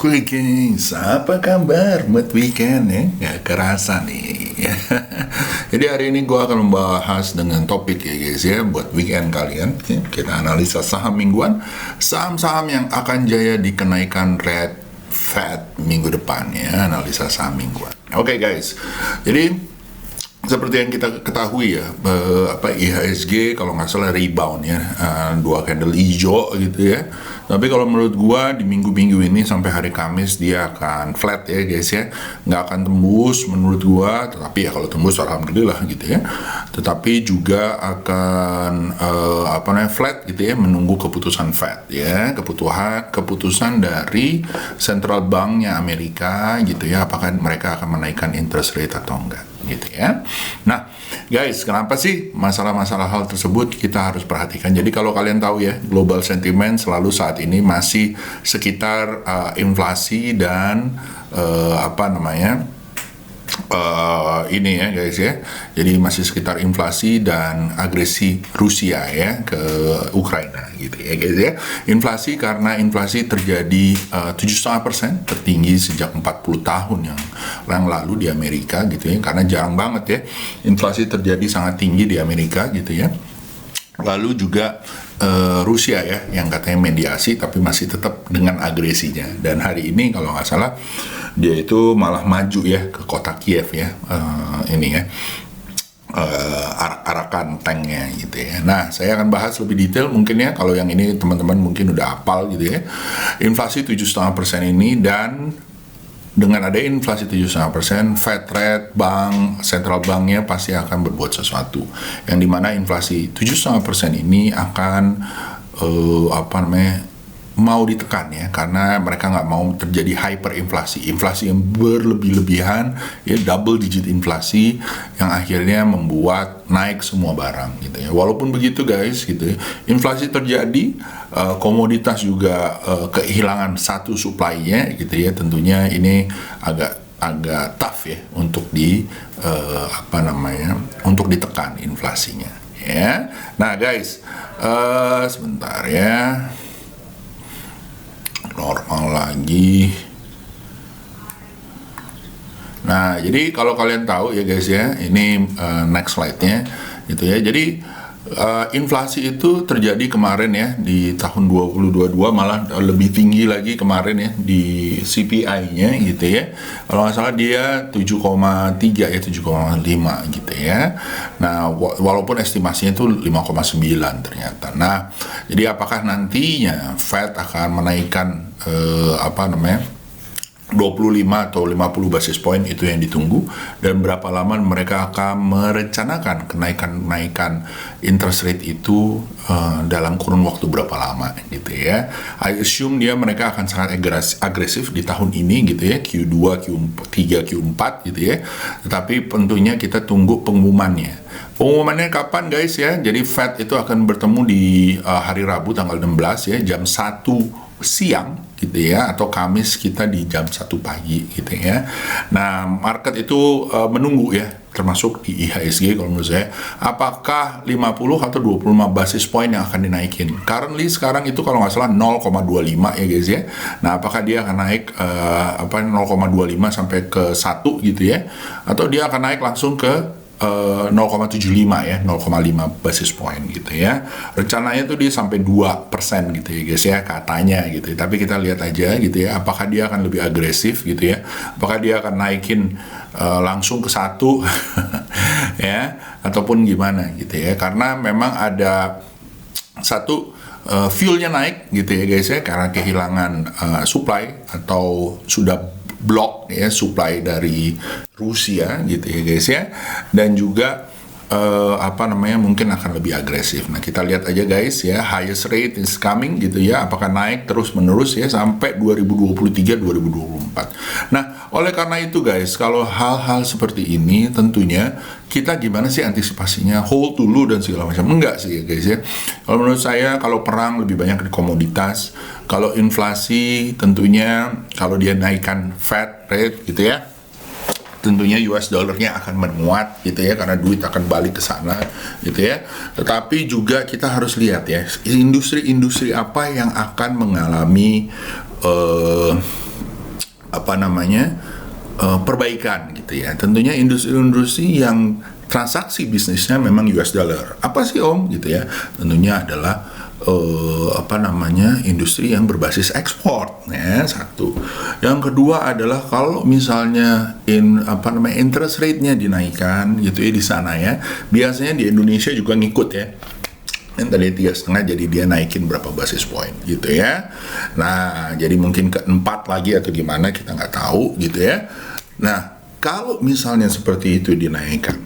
Oke guys, apa kabar buat weekend ya? Gak kerasa nih. Jadi hari ini gue akan membahas dengan topik ya guys ya, buat weekend kalian ya. Kita analisa saham mingguan, saham-saham yang akan jaya di kenaikan red Fed minggu depan ya, analisa saham mingguan. Oke guys, jadi seperti yang kita ketahui ya, IHSG kalau nggak salah rebound ya, dua candle hijau gitu ya. Tapi kalau menurut gua di minggu-minggu ini sampai hari Kamis dia akan flat ya guys ya, nggak akan tembus menurut gua. Tetapi ya kalau tembus alhamdulillah gitu ya. Tetapi juga akan flat gitu ya, menunggu keputusan Fed ya, keputusan dari Central Banknya Amerika gitu ya, apakah mereka akan menaikkan interest rate atau enggak gitu ya. Nah guys, kenapa sih masalah-masalah hal tersebut kita harus perhatikan? Jadi kalau kalian tahu ya, global sentiment selalu saat ini masih sekitar inflasi dan ini ya guys ya, jadi masih sekitar inflasi dan agresi Rusia ya ke Ukraina gitu ya guys ya. Inflasi karena inflasi terjadi 7,5%, tertinggi sejak 40 tahun yang lalu di Amerika gitu ya, karena jarang banget ya inflasi terjadi sangat tinggi di Amerika gitu ya. Lalu juga Rusia ya yang katanya mediasi tapi masih tetap dengan agresinya, dan hari ini kalau nggak salah dia itu malah maju ya ke kota Kiev ya, arak-arakan tanknya gitu ya. Nah saya akan bahas lebih detail mungkin ya, kalau yang ini teman-teman mungkin udah hafal gitu ya, inflasi 7,5% ini. Dan dengan ada inflasi 7,5%, Fed rate, bank, central banknya pasti akan berbuat sesuatu. Yang dimana inflasi 7,5% ini akan mau ditekan ya, karena mereka nggak mau terjadi hyperinflasi, inflasi yang berlebih-lebihan ya, double digit inflasi yang akhirnya membuat naik semua barang gitu ya. Walaupun begitu guys gitu ya, inflasi terjadi, komoditas juga kehilangan satu supply-nya gitu ya, tentunya ini agak tough ya untuk untuk ditekan inflasinya ya. Nah guys, sebentar ya, normal lagi. Nah jadi kalau kalian tahu ya guys ya, ini next slide-nya gitu ya. Jadi inflasi itu terjadi kemarin ya di tahun 2022, malah lebih tinggi lagi kemarin ya di CPI-nya gitu ya. Kalau nggak salah dia 7,3 ya, 7,5 gitu ya. Nah walaupun estimasinya itu 5,9 ternyata. Nah jadi apakah nantinya Fed akan menaikkan 25 atau 50 basis point, itu yang ditunggu, dan berapa lama mereka akan merencanakan kenaikan interest rate itu dalam kurun waktu berapa lama gitu ya. I assume mereka akan sangat agresif di tahun ini gitu ya, Q2, Q3, Q4 gitu ya. Tetapi tentunya kita tunggu pengumumannya. Pengumumannya kapan guys ya? Jadi Fed itu akan bertemu di hari Rabu tanggal 16 ya, jam 1 siang gitu ya, atau Kamis kita di jam 1 pagi gitu ya. Nah market itu menunggu ya, termasuk di IHSG kalau menurut saya, apakah 50 atau 25 basis point yang akan dinaikin. Currently sekarang itu kalau nggak salah 0,25 ya guys ya. Nah apakah dia akan naik 0,25 sampai ke 1 gitu ya, atau dia akan naik langsung ke 0,75 ya, 0,5 basis point gitu ya. Rencananya tuh dia sampai 2% gitu ya guys ya, katanya gitu. Tapi kita lihat aja gitu ya, apakah dia akan lebih agresif gitu ya, apakah dia akan naikin langsung ke 1 ya, ataupun gimana gitu ya. Karena memang ada satu, fuelnya naik gitu ya guys ya, karena kehilangan supply atau sudah blok ya supply dari Rusia gitu ya guys ya. Dan juga mungkin akan lebih agresif. Nah, kita lihat aja guys ya, highest rate is coming gitu ya, apakah naik terus menerus ya sampai 2023-2024. Nah, oleh karena itu guys, kalau hal-hal seperti ini tentunya kita gimana sih antisipasinya? Hold dulu dan segala macam. Enggak sih ya guys ya. Kalau menurut saya, kalau perang lebih banyak di komoditas, kalau inflasi tentunya kalau dia naikkan Fed rate gitu ya, tentunya US dollarnya akan menguat gitu ya, karena duit akan balik ke sana gitu ya. Tetapi juga kita harus lihat ya, industri-industri apa yang akan mengalami perbaikan gitu ya. Tentunya industri-industri yang transaksi bisnisnya memang US dollar. Apa sih Om gitu ya? Tentunya adalah industri yang berbasis ekspor ya, satu. Yang kedua adalah kalau misalnya interest rate-nya dinaikkan gitu ya di sana ya, biasanya di Indonesia juga ngikut ya. Yang tadi 3,5 jadi dia naikin berapa basis point gitu ya. Nah, jadi mungkin ke 4 lagi atau gimana kita nggak tahu gitu ya. Nah, kalau misalnya seperti itu dinaikkan,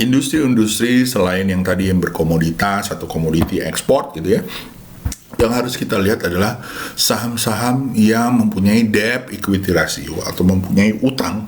industri-industri selain yang tadi yang berkomoditas atau komoditi ekspor gitu ya, yang harus kita lihat adalah saham-saham yang mempunyai debt equity ratio atau mempunyai utang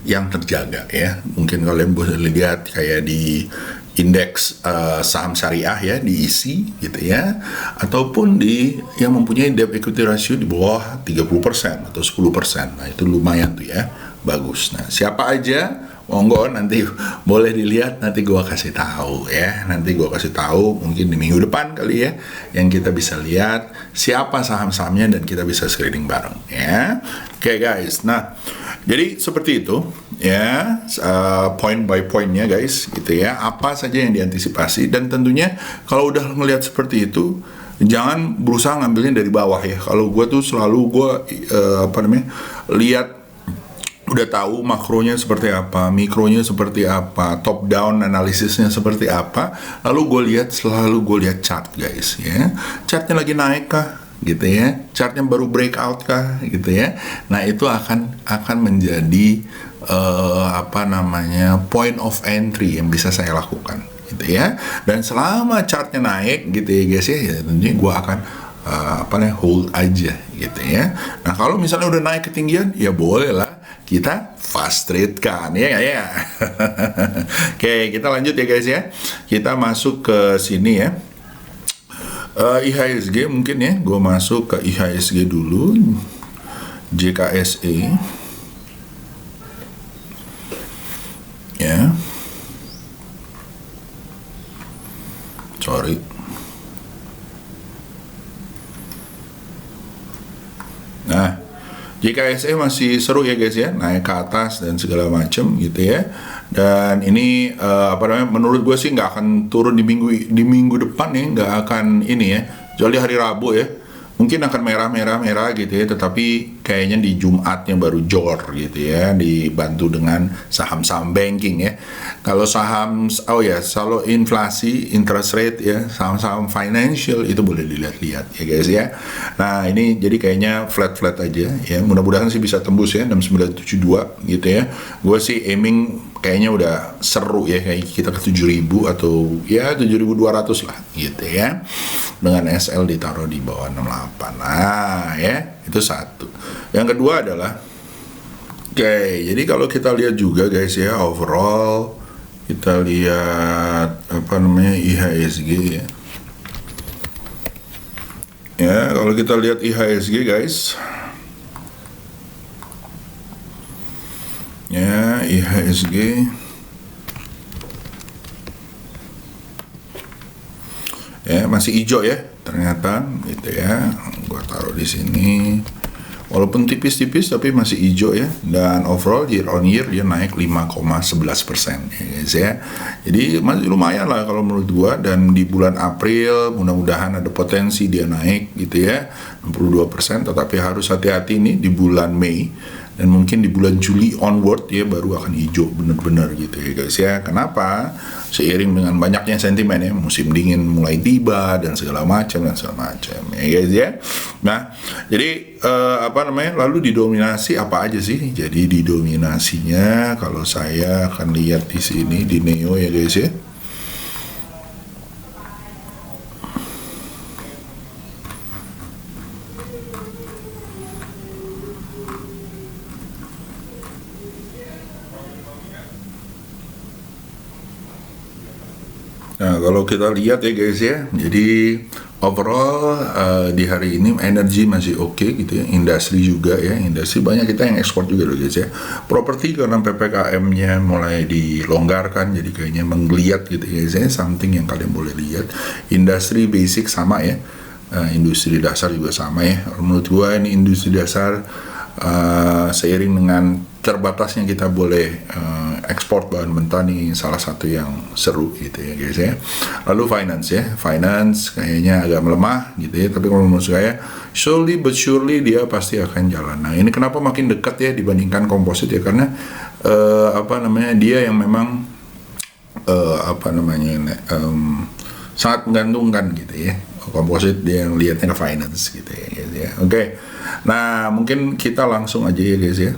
yang terjaga ya. Mungkin kalian boleh lihat kayak di indeks saham syariah ya, di ISI gitu ya, ataupun di yang mempunyai debt equity ratio di bawah 30% atau 10%. Nah, itu lumayan tuh ya, bagus. Nah, siapa aja monggo nanti boleh dilihat, nanti gua kasih tahu ya. Nanti gua kasih tahu mungkin di minggu depan kali ya, yang kita bisa lihat siapa saham-sahamnya dan kita bisa screening bareng ya. Oke guys, nah jadi seperti itu ya, point by pointnya guys gitu ya, apa saja yang diantisipasi. Dan tentunya kalau udah ngelihat seperti itu, jangan berusaha ngambilnya dari bawah ya. Kalau gue tuh selalu lihat, udah tahu makronya seperti apa, mikronya seperti apa, top down analisisnya seperti apa, lalu selalu gue lihat chart guys ya. Chartnya lagi naik kah gitu ya, chartnya baru breakout kah gitu ya. Nah, itu akan menjadi point of entry yang bisa saya lakukan gitu ya. Dan selama chartnya naik gitu ya guys ya tentunya gue akan hold aja gitu ya. Nah, kalau misalnya udah naik ketinggian ya boleh lah kita fast trade kan ya. Oke, kita lanjut ya guys ya. Kita masuk ke sini ya. IHSG mungkin ya, gue masuk ke IHSG dulu, JKSE ya, sorry. Nah, JKSE masih seru ya guys ya, naik ke atas dan segala macem gitu ya. Dan ini menurut gue sih nggak akan turun di minggu depan ya, nggak akan ini ya, kecuali hari Rabu ya. Mungkin akan merah gitu ya, tetapi kayaknya di Jumatnya baru jor gitu ya, dibantu dengan saham-saham banking ya. Kalau kalau inflasi, interest rate ya, saham-saham financial itu boleh dilihat-lihat ya guys ya. Nah, ini jadi kayaknya flat-flat aja ya, mudah-mudahan sih bisa tembus ya 6972 gitu ya. Gue sih aiming kayaknya udah seru ya, kayak kita ke 7.000 atau ya 7.200 lah gitu ya, dengan SL ditaruh di bawah 68. Nah ya, itu satu. Yang kedua adalah jadi kalau kita lihat juga guys ya, overall kita lihat IHSG ya. Ya, kalau kita lihat IHSG guys ya, IHSG ya masih hijau ya ternyata gitu ya. Gua taruh di sini walaupun tipis-tipis tapi masih hijau ya. Dan overall year on year dia naik 5,11% ya guys ya. Jadi masih lumayan lah kalau menurut gua. Dan di bulan April mudah-mudahan ada potensi dia naik gitu ya, 62%. Tetapi harus hati-hati nih di bulan Mei dan mungkin di bulan Juli onward ya baru akan hijau bener-bener gitu ya guys ya. Kenapa? Seiring dengan banyaknya sentimen ya, musim dingin mulai tiba dan segala macam ya guys ya. Nah, jadi lalu didominasi apa aja sih? Jadi didominasinya kalau saya akan lihat di sini di Neo ya guys ya. Nah, kalau kita lihat ya guys ya, jadi overall di hari ini energi masih oke gitu ya, industri juga ya, industri banyak kita yang ekspor juga loh guys ya. Properti karena PPKM-nya mulai dilonggarkan, jadi kayaknya menggeliat gitu ya guys ya, something yang kalian boleh lihat. Industri basic sama ya, industri dasar juga sama ya. Menurut gua ini industri dasar seiring dengan terbatasnya kita boleh ekspor bahan mentah nih salah satu yang seru gitu ya guys ya. Lalu finance kayaknya agak melemah gitu ya, tapi kalau menurut saya slowly but surely dia pasti akan jalan. Nah, ini kenapa makin dekat ya dibandingkan komposit ya, karena dia yang memang sangat menggantungkan gitu ya. Komposit dia yang lihatnya ke finance gitu ya guys ya. Oke. Nah, mungkin kita langsung aja ya guys ya.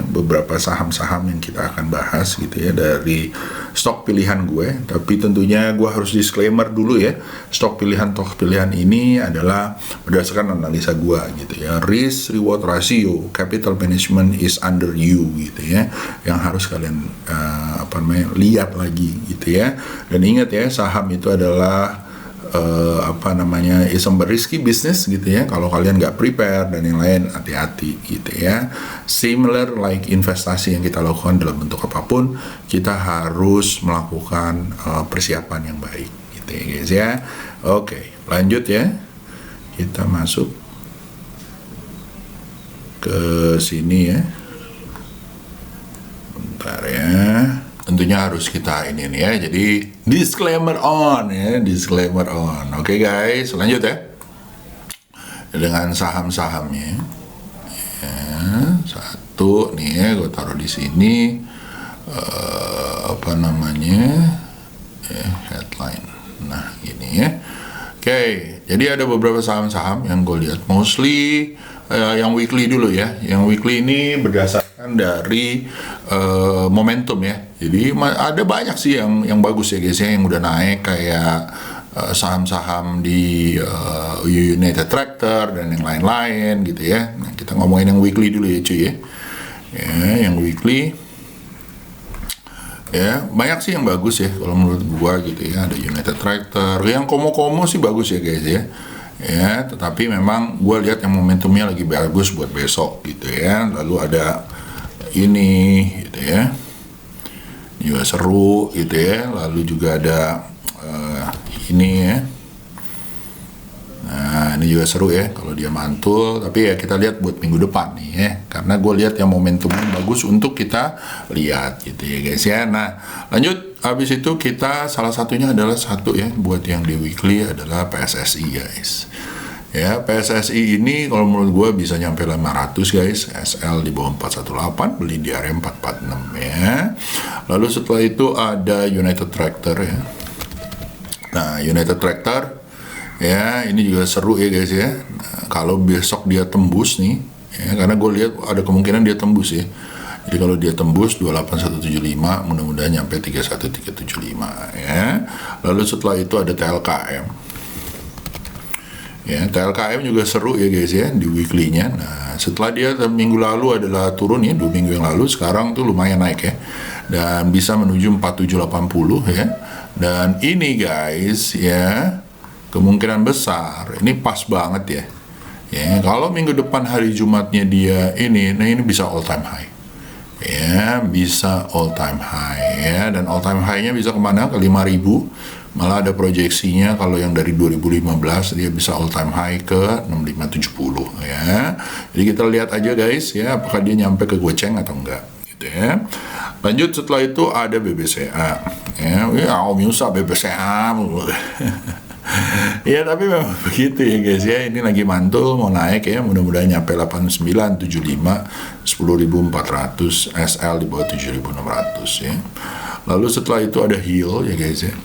Beberapa saham-saham yang kita akan bahas gitu ya dari stok pilihan gue. Tapi tentunya gue harus disclaimer dulu ya, stok pilihan ini adalah berdasarkan analisa gue gitu ya. Risk reward ratio, capital management is under you gitu ya, yang harus kalian lihat lagi gitu ya. Dan ingat ya, saham itu adalah is a risky business gitu ya. Kalau kalian nggak prepare dan yang lain, hati-hati gitu ya. Similar like investasi yang kita lakukan dalam bentuk apapun, kita harus melakukan persiapan yang baik gitu ya guys ya. Oke, lanjut ya, kita masuk ke sini ya. Bentar ya, tentunya harus kita ini nih ya, jadi disclaimer on. Oke guys, lanjut ya dengan saham-sahamnya ya. Satu nih ya, gue taruh di sini headline. Nah ini ya. Oke, jadi ada beberapa saham-saham yang gue lihat, mostly yang weekly dulu ya. Yang weekly ini berdasarkan dari momentum ya. Jadi ada banyak sih yang bagus ya guys ya, yang udah naik kayak saham-saham di United Tractor dan yang lain-lain gitu ya. Nah, kita ngomongin yang weekly dulu ya cuy ya. Ya, yang weekly ya banyak sih yang bagus ya kalau menurut gua gitu ya. Ada United Tractor, yang komo-komo sih bagus ya guys ya. Ya, tetapi memang gue lihat yang momentumnya lagi bagus buat besok gitu ya. Lalu ada ini gitu ya, juga seru gitu ya. Lalu juga ada ini ya. Nah, ini juga seru ya kalau dia mantul. Tapi ya kita lihat buat minggu depan nih ya, karena gue lihat yang momentumnya bagus untuk kita lihat gitu ya guys ya. Nah, lanjut. Habis itu kita salah satunya adalah satu ya, buat yang di weekly adalah PSSI guys. Ya, PSSI ini kalau menurut gue bisa nyampe 500 guys. SL di bawah 418, beli di area 446 ya. Lalu setelah itu ada United Tractor ya. Nah, United Tractor ya, ini juga seru ya guys ya. Nah, kalau besok dia tembus nih ya, karena gue lihat ada kemungkinan dia tembus ya. Jadi kalau dia tembus 28175, mudah-mudahan nyampe 31375 ya. Lalu setelah itu ada TLKM. Ya, TLKM juga seru ya guys ya di weekly-nya. Nah, setelah dia minggu lalu adalah turun ya, 2 minggu yang lalu, sekarang tuh lumayan naik ya. Dan bisa menuju 4780 ya. Dan ini guys ya, kemungkinan besar ini pas banget ya. Ya, kalau minggu depan hari Jumatnya dia ini, nah ini bisa all time high. Ya, bisa all time high ya, dan all time high-nya bisa kemana? Ke 5.000. Malah ada proyeksinya kalau yang dari 2015 dia bisa all time high ke 6570 ya. Jadi kita lihat aja guys ya, apakah dia nyampe ke goceng atau enggak gitu ya. Lanjut setelah itu ada BBCA ya, Om Yusa BBCA Ya tapi memang begitu ya guys ya. Ini lagi mantul mau naik ya, mudah-mudahan nyampe 8975, 10.400, SL di bawah 7.600 ya. Lalu setelah itu ada Hill ya guys ya.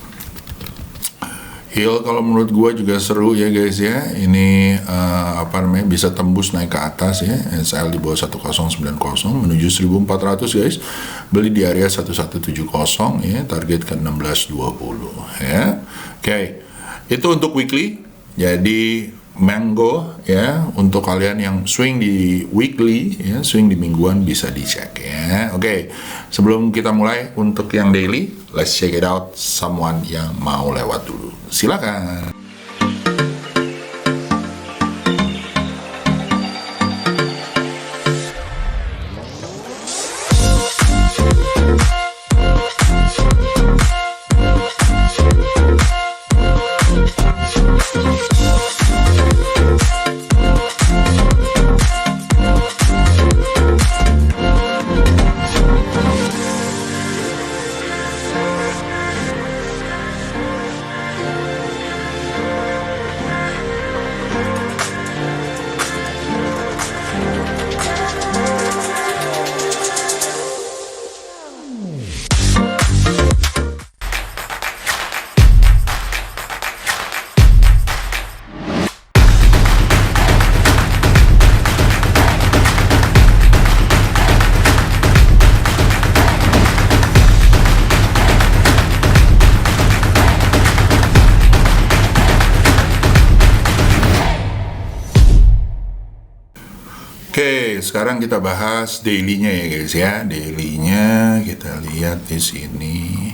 Hill kalau menurut gua juga seru ya guys ya. Ini bisa tembus naik ke atas ya. SL di bawah 1090 menuju 1400 guys. Beli di area 1170 ya, target ke 1620 ya. Oke. Itu untuk weekly. Jadi Mango ya, untuk kalian yang swing di weekly ya, swing di mingguan bisa dicek ya. Oke. Sebelum kita mulai untuk yang daily, let's check it out. Someone yang mau lewat dulu. Silakan. Oke, sekarang kita bahas daily-nya ya guys ya. Daily-nya kita lihat di sini.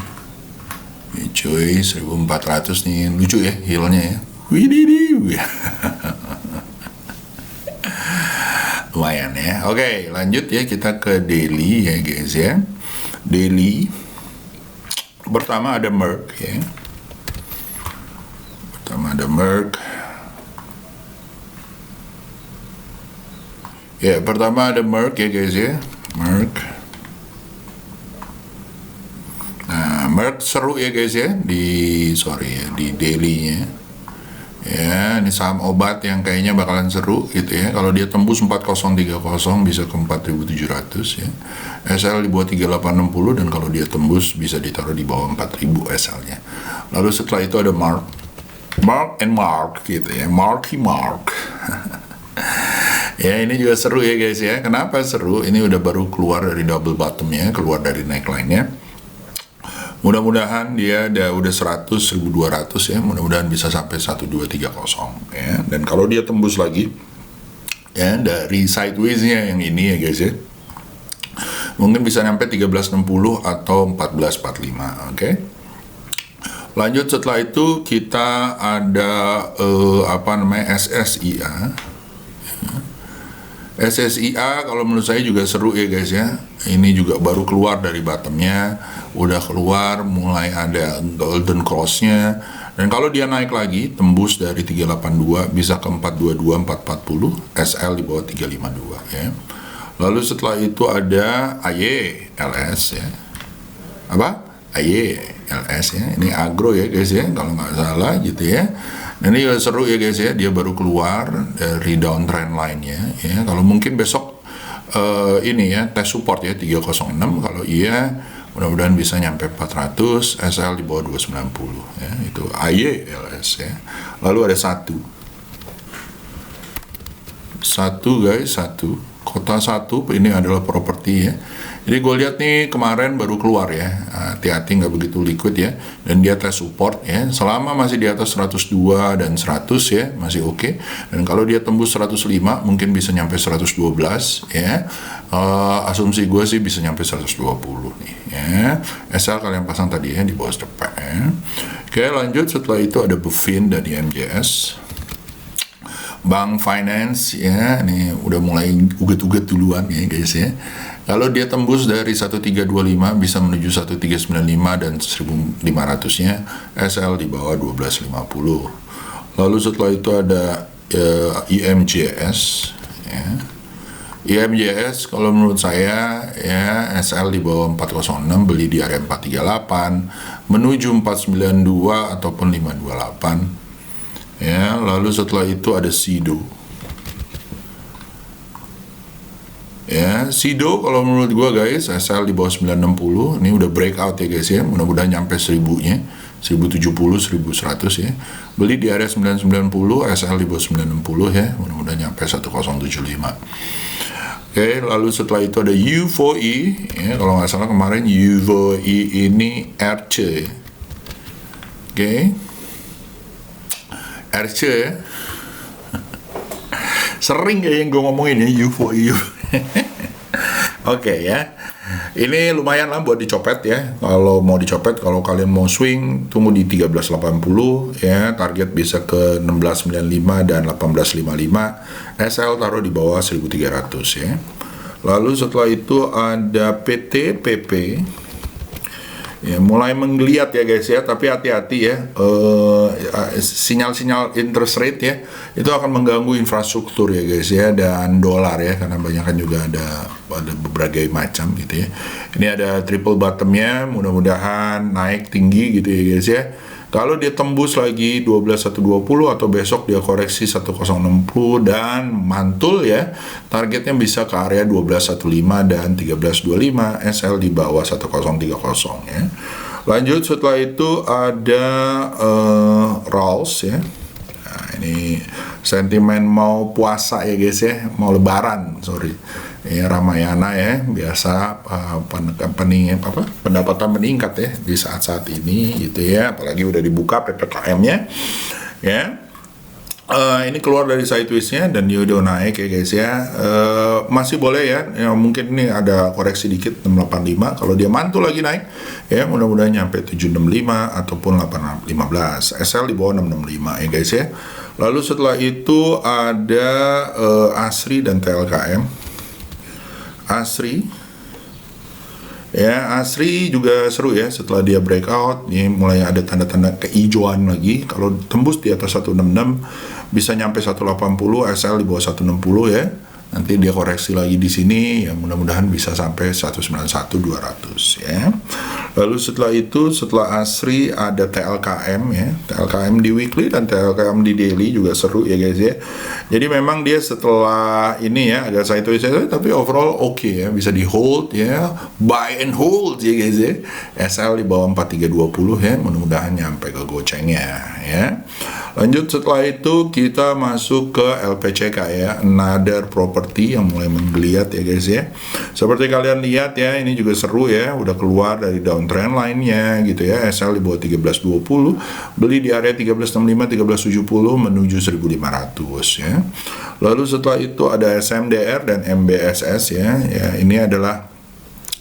Ya, cuy, 1400 nih, lucu ya Hill-nya ya. Widih. Lumayan ya. Oke, lanjut ya kita ke daily ya guys ya. Daily pertama ada Merck ya. Pertama ada Merck ya guys ya. Nah, Merck seru ya guys ya di daily-nya. Ya, ini saham obat yang kayaknya bakalan seru gitu ya. Kalau dia tembus 4030 bisa ke 4700 ya. SL di bawah 3860, dan kalau dia tembus bisa ditaruh di bawah 4000 SL-nya. Lalu setelah itu ada Mark gitu ya. Mark. Ya, ini juga seru ya guys ya. Kenapa seru? Ini udah baru keluar dari double bottomnya, keluar dari neckline-nya. Mudah-mudahan dia udah 100, 1200 ya. Mudah-mudahan bisa sampai 1230 ya. Dan kalau dia tembus lagi ya dari sideways-nya yang ini ya guys ya, mungkin bisa sampai 1360 atau 1445, oke? Lanjut setelah itu kita ada SSIA. SSIA kalau menurut saya juga seru ya guys ya. Ini juga baru keluar dari bottomnya, udah keluar, mulai ada golden cross-nya. Dan kalau dia naik lagi, tembus dari 382 bisa ke 422, 440, SL di bawah 352 ya. Lalu setelah itu ada AYLS ya. AYLS ya. Ini agro ya guys ya, kalau nggak salah gitu ya. Nah, ini seru ya guys ya, dia baru keluar dari downtrend line-nya ya. Kalau mungkin besok ini ya tes support ya 306, kalau iya mudah-mudahan bisa nyampe 400, SL di bawah 290 ya. Itu AYLS ya. Lalu ada satu guys, kota satu ini adalah properti ya. Jadi gue lihat nih kemarin baru keluar ya, hati-hati nggak begitu liquid ya, dan dia tes support ya, selama masih di atas 102 dan 100 ya masih oke. Dan kalau dia tembus 105 mungkin bisa nyampe 112 ya. Asumsi gue sih bisa nyampe 120 nih ya. SL kalian pasang tadi ya di bawah depan ya. Oke, lanjut setelah itu ada Bufin dari MJS. Bank Finance ya, ini udah mulai uget-uget duluan ya guys ya. Kalau dia tembus dari 1325 bisa menuju 1395 dan 1500-nya, SL di bawah 1250. Lalu setelah itu ada IMJS ya. IMJS kalau menurut saya ya, SL di bawah 406, beli di area 438 menuju 492 ataupun 528. Ya, lalu setelah itu ada Sido. Ya, Sido kalau menurut gua guys, SL di bawah 960, ini udah breakout ya guys ya, mudah-mudahan nyampe 1000-nya, 1070, 1100 ya. Beli di area 990, SL di bawah 960 ya, mudah-mudahan nyampe 1075. Oke, lalu setelah itu ada UVE, ya, kalau nggak salah kemarin UVE ini RC. Oke, RC ya. Sering kayak yang gue ngomongin ya UVE. Oke ya, ini lumayan lah buat dicopet ya. Kalau mau dicopet, kalau kalian mau swing, tunggu di 1380 ya. Target bisa ke 1695 dan 1855. SL taruh di bawah 1300 ya. Lalu setelah itu ada PTPP. Ya, mulai menggeliat ya guys ya, tapi hati-hati ya, sinyal-sinyal interest rate ya itu akan mengganggu infrastruktur ya guys ya, dan dolar ya, karena banyak kan juga ada berbagai macam gitu ya. Ini ada triple bottomnya, mudah-mudahan naik tinggi gitu ya guys ya. Kalau dia tembus lagi 12.120 atau besok dia koreksi 1060 dan mantul ya, targetnya bisa ke area 12.15 dan 13.25, SL di bawah 1030 ya. Lanjut setelah itu ada Rolls ya. Nah, ini sentimen mau puasa ya guys ya, mau lebaran, sorry. Ya, Ramayana ya, biasa pendapatan meningkat ya di saat-saat ini gitu ya, apalagi udah dibuka PPKM-nya ya. Ini keluar dari sideways-nya dan dia udah naik ya guys ya. Masih boleh ya, mungkin ini ada koreksi dikit 685. Kalau dia mantul lagi naik ya, mudah-mudahan nyampe 765 ataupun 815. SL di bawah 665 ya guys ya. Lalu setelah itu ada ASRI dan TLKM. ASRI ya, ASRI juga seru ya, setelah dia breakout ini mulai ada tanda-tanda kehijauan lagi. Kalau tembus di atas 166 bisa nyampe 180, SL di bawah 160 ya. Nanti dia koreksi lagi di sini ya, mudah-mudahan bisa sampai 191.200 ya. Lalu setelah itu, setelah ASRI ada TLKM ya, TLKM di weekly dan TLKM di daily juga seru ya guys ya. Jadi memang dia setelah ini ya agak sideways tapi overall oke ya, bisa di hold ya, buy and hold ya guys ya. SL di bawah 4320 ya, mudah-mudahan nyampe ke gocengnya ya. Lanjut setelah itu kita masuk ke LPCK ya, another property yang mulai menggeliat ya guys ya. Seperti kalian lihat ya, ini juga seru ya, udah keluar dari downtrend line-nya gitu ya. SL di bawah 1320, beli di area 1365, 1370 menuju 1500 ya. Lalu setelah itu ada SMDR dan MBSS ya. Ya, ini adalah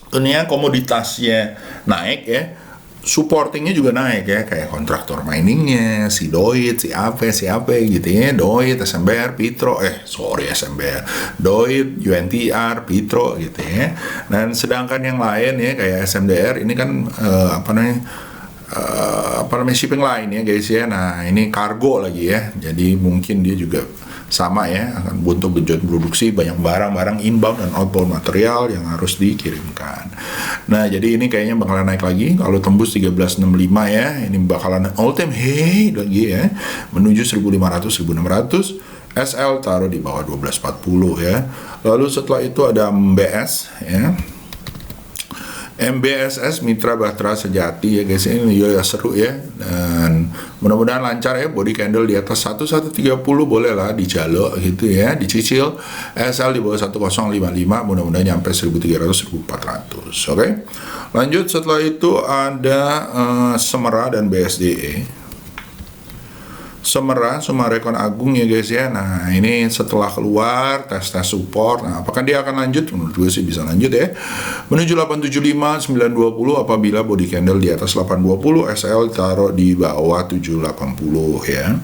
tentunya komoditasnya naik ya. Supportingnya juga naik ya, kayak kontraktor miningnya, si Doit, si apa gitu ya, Doit, SMBR, Pitro, SMBR, Doit, UNTR, Pitro gitu ya. Dan sedangkan yang lain ya kayak SMDR ini kan shipping line ya guys ya. Nah ini kargo lagi ya, jadi mungkin dia juga sama ya, akan butuh genjot produksi, banyak barang-barang inbound dan outbound material yang harus dikirimkan. Nah jadi ini kayaknya bakalan naik lagi kalau tembus 1365 ya, ini bakalan all time high lagi ya, menuju 1500 1600. SL taruh di bawah 1240 ya. Lalu setelah itu ada MBS ya, MBSS Mitra Bahtera Sejati ya guys, ini ya seru ya, dan mudah-mudahan lancar ya, body candle di atas 1130 boleh lah dijaluk gitu ya, dicicil. SL di bawah 1055, mudah-mudahan nyampe 1300 1400. Oke. Lanjut setelah itu ada Semera dan BSDE. Sumarekon Agung ya guys ya. Nah ini setelah keluar tes support, nah apakah dia akan lanjut? Menurut gue sih bisa lanjut ya, menuju 875 920 apabila body candle di atas 820, SL taruh di bawah 780 ya.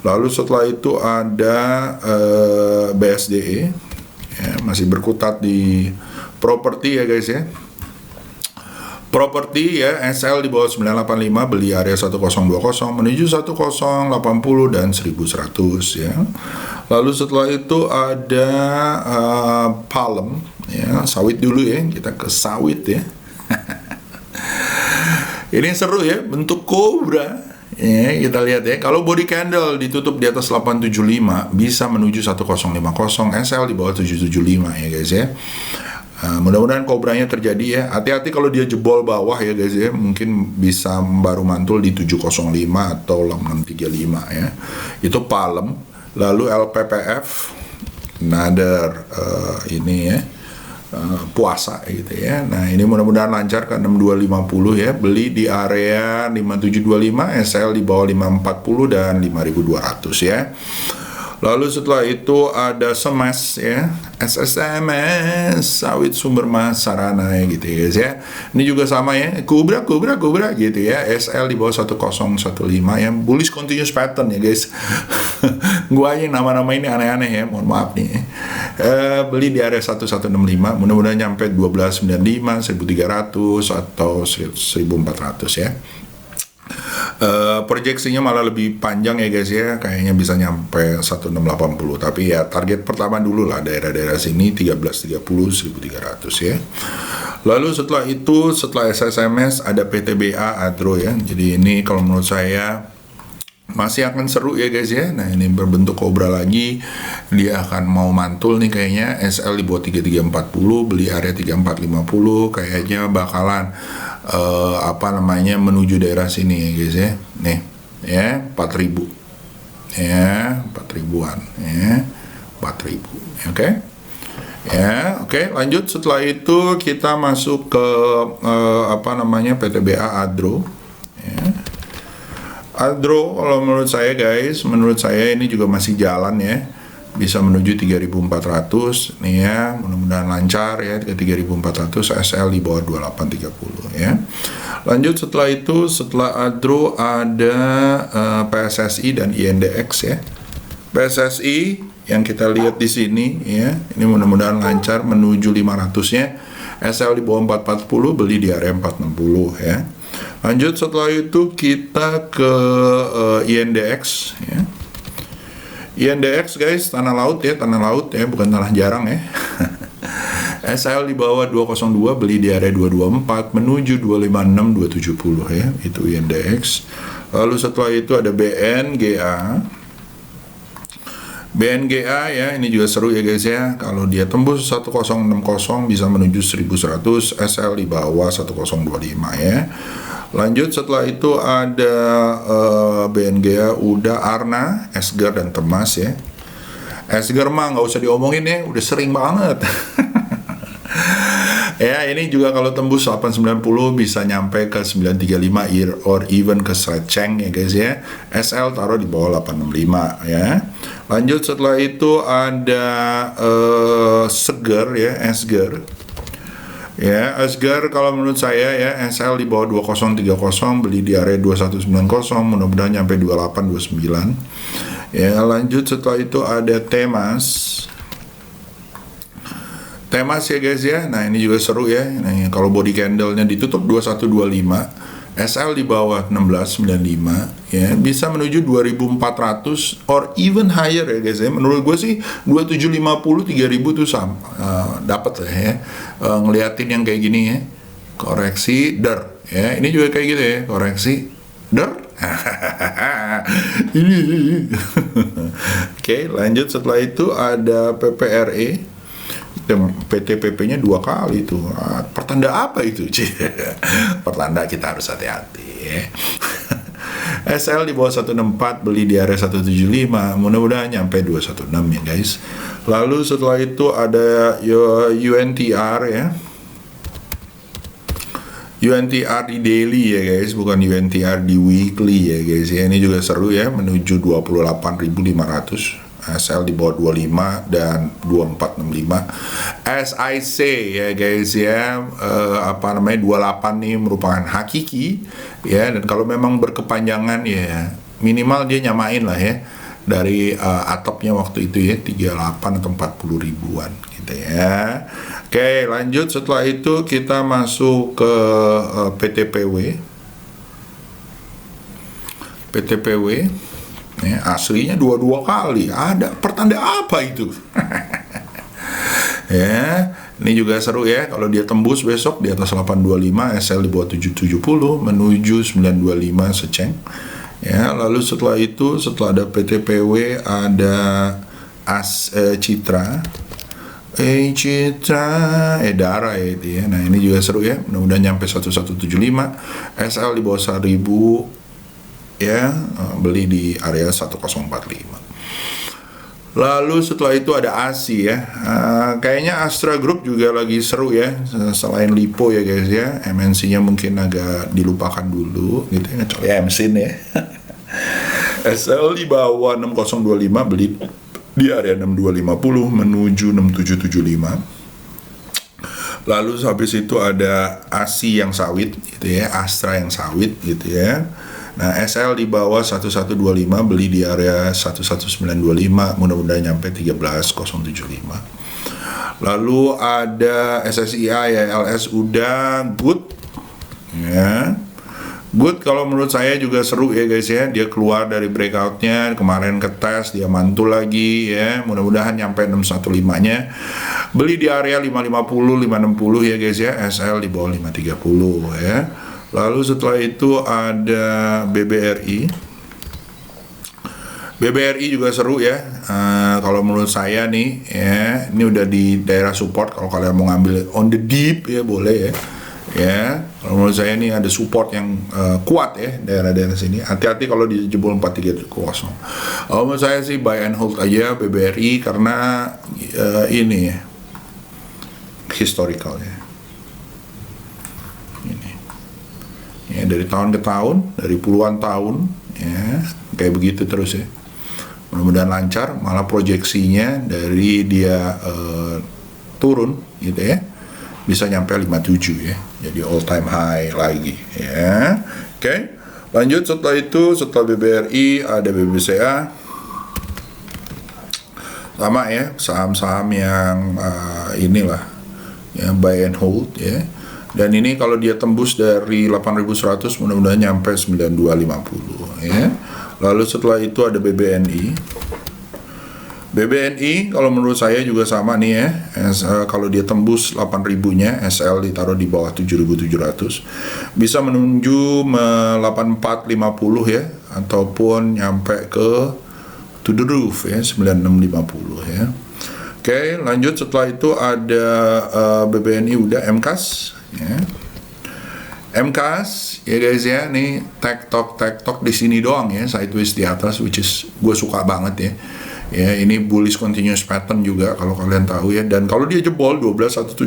Lalu setelah itu ada BSDE ya, masih berkutat di properti ya guys ya. Properti ya, SL di bawah 985, beli area 1020 menuju 1080 dan 1100 ya. Lalu setelah itu ada Palem ya, sawit dulu ya, kita ke sawit ya. Ini seru ya, bentuk kobra Ya, kita lihat ya. Kalau body candle ditutup di atas 875 bisa menuju 1050, SL di bawah 775 ya guys ya. Mudah-mudahan kobranya terjadi ya. Hati-hati kalau dia jebol bawah ya guys ya. Mungkin bisa baru mantul di 705 atau 635 ya. Itu palem. Lalu LPPF another ini ya. Puasa gitu ya. Nah, ini mudah-mudahan lancar ke 6250 ya. Beli di area 5725, SL di bawah 540 dan 5200 ya. Lalu setelah itu ada SEMES ya, SSMS, sawit sumber mas sarana ya gitu ya guys ya. Ini juga sama ya, kubra gitu ya, SL di bawah 1015 ya, bullish continuous pattern ya guys. Gua aja nama-nama ini aneh-aneh ya, mohon maaf nih. Beli di area 1165, mudah-mudahan nyampe 1295, 1300 atau 1400 ya. Proyeksinya malah lebih panjang ya guys ya, kayaknya bisa nyampe 1680, tapi ya target pertama dulu lah daerah-daerah sini 1330 1300 ya. Lalu setelah itu, setelah SSMS ada PTBA Adro ya. Jadi ini kalau menurut saya masih akan seru ya guys ya. Nah, ini berbentuk kobra lagi, dia akan mau mantul nih kayaknya. SL di bawah 3340, beli area 3450, kayaknya bakalan menuju daerah sini ya guys ya. Nih ya, 4000 ya, 4000-an ya, 4000 oke. Ya, oke, lanjut. Setelah itu kita masuk ke PTBA Adro ya. Adro kalau menurut saya guys, menurut saya ini juga masih jalan ya, bisa menuju 3400 nih ya, mudah-mudahan lancar ya ke 3400, SL di bawah 2830 ya. Lanjut setelah itu, setelah Adro ada PSSI dan INDX ya. PSSI yang kita lihat di sini ya, ini mudah-mudahan lancar menuju 500-nya, SL di bawah 440, beli di area 460 ya. Lanjut setelah itu kita ke INDX ya. INDX guys, tanah laut ya, bukan tanah jarang ya. SL di bawah 202, beli di area 224 menuju 256 270 ya, itu INDX. Lalu setelah itu ada BNGA. BNGA ya, ini juga seru ya guys ya. Kalau dia tembus 1060 bisa menuju 1100, SL di bawah 1025 ya. Lanjut setelah itu ada BNGA, udah Arna, Esgar dan Temas ya. Esgar mah nggak usah diomongin ya, udah sering banget. Ya, ini juga kalau tembus 890 bisa nyampe ke 935 or even ke stretching ya guys ya. SL taruh di bawah 865 ya. Lanjut setelah itu ada Seger ya, Esgar. Ya, Asgar kalau menurut saya ya, SL di bawah 2030, beli di area 2190, mudah-mudahan nyampe 2829. Ya, lanjut setelah itu ada Temas. Temas ya guys ya. Nah, ini juga seru ya. Nah, kalau body candle-nya ditutup 2125, SL di bawah 1695 ya, bisa menuju 2400 or even higher ya guys ya. Menurut gue sih 2750 3000 tuh sama dapat lah ya. Ngeliatin yang kayak gini ya, koreksi der ya, ini juga kayak gitu ya, koreksi der. Oke, lanjut setelah itu ada PPRE. PTPP-nya 2 kali tuh. Pertanda apa itu? Pertanda kita harus hati-hati ya. SL di bawah 164, beli di area 175, mudah-mudahan nyampe 216 ya guys. Lalu setelah itu ada UNTR ya. UNTR di daily ya guys, bukan UNTR di weekly ya guys ya. Ini juga seru ya, menuju 28.500. SL di bawah 25 dan 2465. SIC ya guys ya, 28 nih merupakan hakiki ya, dan kalau memang berkepanjangan ya minimal dia nyamain lah ya dari atopnya waktu itu ya, 38 atau 40 ribuan gitu ya. Oke, lanjut setelah itu kita masuk ke PTPW. Ya, aslinya 22 kali. Ada pertanda apa itu? Ya, ini juga seru ya. Kalau dia tembus besok di atas 825, SL di bawah 770 menuju 925 seceng. Ya, lalu setelah itu, setelah ada PTPW, ada Citra. Citra Dara ya itu ya. Nah, ini juga seru ya. Mudah-mudahan nyampe 1175. SL di bawah 1000 ya, beli di area 1045. Lalu setelah itu ada ASI ya. Kayaknya Astra Group juga lagi seru ya. Selain Lipo ya guys ya, MNC-nya mungkin agak dilupakan dulu gitu ya, kecuali MSIN ya. SL di bawah 6025, beli di area 6250 menuju 6775. Lalu habis itu ada ASI yang sawit gitu ya, Astra yang sawit gitu ya. Nah, SL di bawah 1125, beli di area 11925, mudah-mudahan nyampe 13075. Lalu ada SSIA ya, LS udah good ya. Good kalau menurut saya juga seru ya guys ya. Dia keluar dari breakoutnya, kemarin ke tes, dia mantul lagi ya. Mudah-mudahan nyampe 615-nya. Beli di area 550, 560 ya guys ya. SL di bawah 530 ya. Lalu setelah itu ada BBRI. BBRI juga seru ya. Kalau menurut saya nih ya, ini udah di daerah support. Kalau kalian mau ngambil on the deep ya boleh ya. Ya, kalau menurut saya ini ada support yang kuat ya daerah-daerah sini. Hati-hati kalau dijebol 430. Kalau menurut saya sih buy and hold aja BBRI karena ini ya, historical ya. Ini ya, dari tahun ke tahun, dari puluhan tahun ya, kayak begitu terus ya. Mudah-mudahan lancar. Malah proyeksinya dari dia turun gitu ya, bisa nyampe 57 ya, jadi all time high lagi ya. Oke. Lanjut setelah itu, setelah BBRI ada BBCA, sama ya, saham-saham yang inilah ya, buy and hold ya. Dan ini kalau dia tembus dari 8.100, mudah-mudahan nyampe 9250 ya. Lalu setelah itu ada BBNI. BBNI kalau menurut saya juga sama nih ya. Kalau dia tembus 8.000-nya, SL ditaruh di bawah 7.700, bisa menuju 8450 ya, ataupun nyampe ke to the roof ya, 9650 ya. Oke, lanjut setelah itu ada BBNI udah MKAS ya. MKAS ya guys ya, nih tektok di sini doang ya, sideways di atas, which is gue suka banget ya. Ya, ini bullish continuous pattern juga kalau kalian tahu ya. Dan kalau dia jebol 12.175,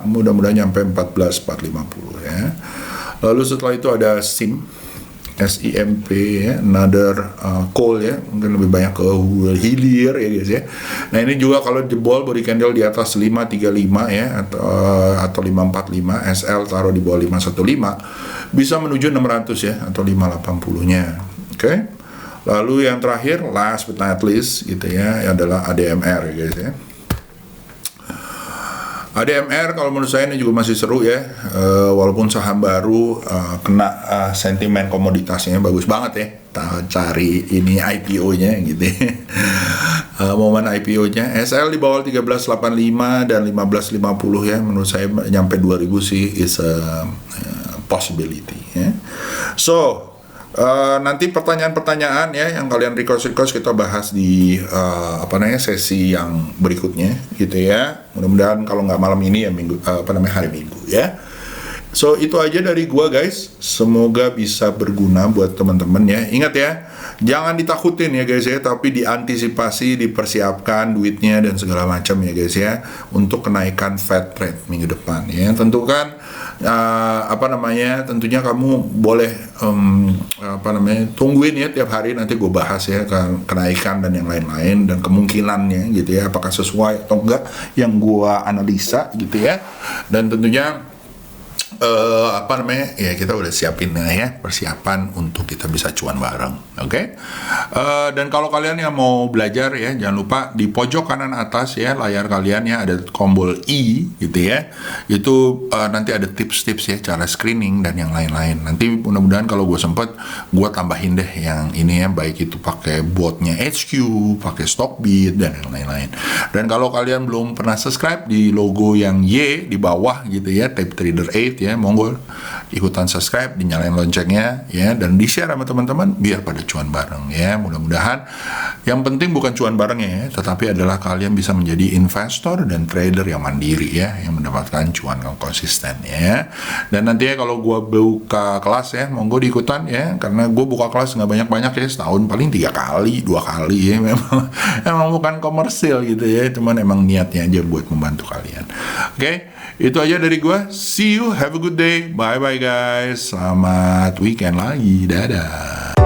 mudah-mudahan nyampe 14.450 ya. Lalu setelah itu ada SIMP ya, another call ya, mungkin lebih banyak ke hilir ya guys ya. Nah, ini juga kalau jebol body candle di atas 535 ya, atau 545, SL taruh di bawah 515, bisa menuju 600 ya, atau 580-nya. Oke. Lalu yang terakhir, last but not least gitu ya, adalah ADMR ya guys ya. ADMR kalau menurut saya ini juga masih seru ya, walaupun saham baru, kena sentimen komoditasnya bagus banget ya. Cari ini IPO-nya gitu ya. Momen IPO-nya SL di bawah 1385 dan 1550 ya, menurut saya nyampe 2000 sih is a possibility ya. So nanti pertanyaan-pertanyaan ya yang kalian request kita bahas di sesi yang berikutnya gitu ya. Mudah-mudahan kalau nggak malam ini ya hari Minggu ya. So itu aja dari gua guys. Semoga bisa berguna buat teman-teman ya. Ingat ya, jangan ditakutin ya guys ya, tapi diantisipasi, dipersiapkan duitnya dan segala macam ya guys ya, untuk kenaikan Fed rate minggu depan ya. Tentukan tentunya kamu boleh tungguin ya tiap hari, nanti gue bahas ya kenaikan dan yang lain-lain dan kemungkinannya gitu ya, apakah sesuai atau enggak yang gue analisa gitu ya. Dan tentunya ya kita udah siapin ya persiapan untuk kita bisa cuan bareng, oke? Dan kalau kalian yang mau belajar ya, jangan lupa di pojok kanan atas ya layar kalian ya ada tombol I gitu ya. Itu nanti ada tips-tips ya, cara screening dan yang lain-lain. Nanti mudah-mudahan kalau gue sempet, gue tambahin deh yang ini ya, baik itu pakai botnya HQ, pakai Stockbit dan yang lain-lain. Dan kalau kalian belum pernah subscribe, di logo yang Y di bawah gitu ya, Tape Trader 8 ya, ya, monggo ikutan subscribe, dinyalain loncengnya ya, dan di-share sama teman-teman biar pada cuan bareng ya. Mudah-mudahan yang penting bukan cuan barengnya ya, tetapi adalah kalian bisa menjadi investor dan trader yang mandiri ya, yang mendapatkan cuan yang konsisten ya. Dan nanti ya kalau gua buka kelas ya, monggo diikutan ya, karena gua buka kelas nggak banyak-banyak ya, setahun paling 3 kali 2 kali ya. Memang bukan komersil gitu ya, cuman emang niatnya aja buat membantu kalian. Oke, itu aja dari gua. See you, have a good day, bye bye guys, selamat weekend lagi, dadah.